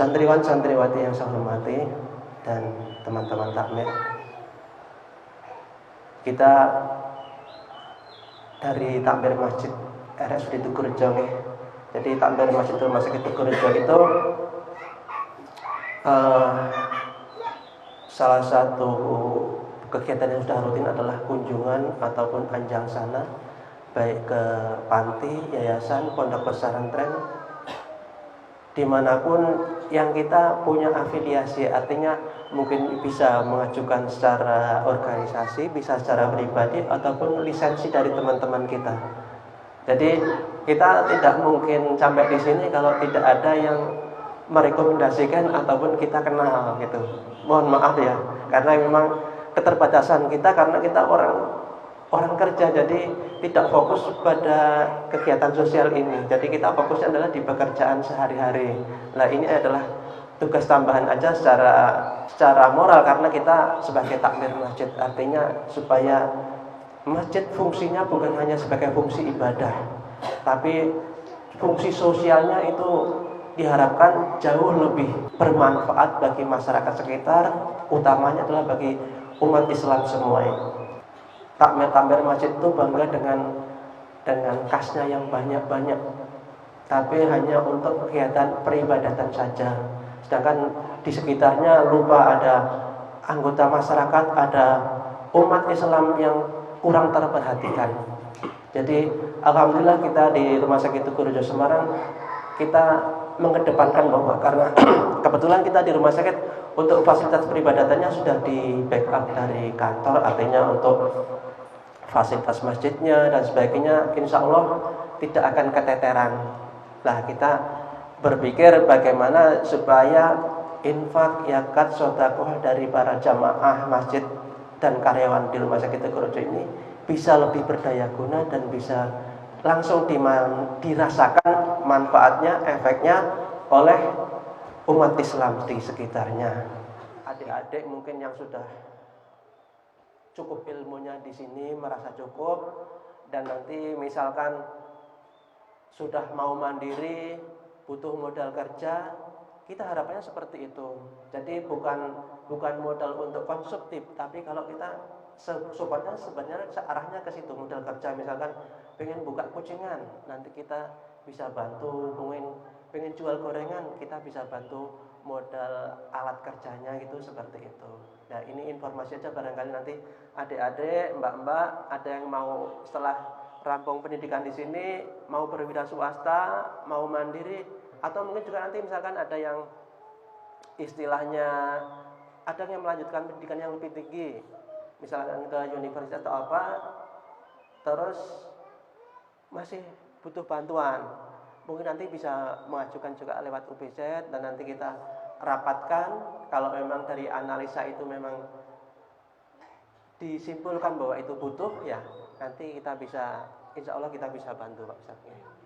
Santriwan-santriwati yang saya hormati dan teman-teman takmir, kita dari takmir Masjid RSUD Tugurejo nih. Jadi takmir Masjid Rumah Sakit Tugurejo itu salah satu kegiatan yang sudah rutin adalah kunjungan ataupun anjang sana, baik ke panti, yayasan, pondok pesantren, dimanapun yang kita punya afiliasi, artinya mungkin bisa mengajukan secara organisasi, bisa secara pribadi, ataupun lisensi dari teman-teman kita. Jadi kita tidak mungkin sampai di sini kalau tidak ada yang merekomendasikan ataupun kita kenal gitu. Mohon maaf ya, karena memang keterbatasan kita, karena kita orang kerja, jadi tidak fokus pada kegiatan sosial ini. Jadi kita fokusnya adalah di pekerjaan sehari-hari. Nah, ini adalah tugas tambahan aja secara moral, karena kita sebagai takmir masjid, artinya supaya masjid fungsinya bukan hanya sebagai fungsi ibadah, tapi fungsi sosialnya itu diharapkan jauh lebih bermanfaat bagi masyarakat sekitar, utamanya adalah bagi umat Islam semua. Takmir-takmir masjid itu bangga dengan kasnya yang banyak-banyak, tapi hanya untuk kegiatan peribadatan saja. Sedangkan di sekitarnya lupa ada anggota masyarakat, ada umat Islam yang kurang terperhatikan. Jadi alhamdulillah kita di Rumah Sakit Tugurejo Semarang, kita mengedepankan bahwa karena kebetulan kita di rumah sakit untuk fasilitas peribadatannya sudah di backup dari kantor, artinya untuk fasilitas masjidnya dan sebagainya insya Allah tidak akan keteteran. Nah, kita berpikir bagaimana supaya infak, zakat, sedekah dari para jamaah masjid dan karyawan di Rumah Sakit Tugurejo ini bisa lebih berdaya guna dan bisa langsung dirasakan manfaatnya, efeknya oleh umat Islam di sekitarnya. Adik-adik mungkin yang sudah cukup ilmunya di sini merasa cukup, dan nanti misalkan sudah mau mandiri, butuh modal kerja, kita harapannya seperti itu. Jadi bukan modal untuk konsumtif, tapi kalau kita sebenarnya arahnya ke situ, modal kerja. Misalkan pengen buka kucingan, nanti kita bisa bantu, pengen jual gorengan, kita bisa bantu modal alat kerjanya gitu, seperti itu. Nah, ini informasi aja, barangkali nanti adik-adik, mbak-mbak ada yang mau setelah rampung pendidikan di sini mau berwira swasta, mau mandiri, atau mungkin juga nanti misalkan ada yang istilahnya ada yang melanjutkan pendidikan yang lebih tinggi, misalkan ke universitas atau apa, terus masih butuh bantuan, mungkin nanti bisa mengajukan juga lewat UPZ, dan nanti kita rapatkan. Kalau memang dari analisa itu memang disimpulkan bahwa itu butuh, ya nanti kita bisa, insya Allah kita bisa bantu Pak Ustadz.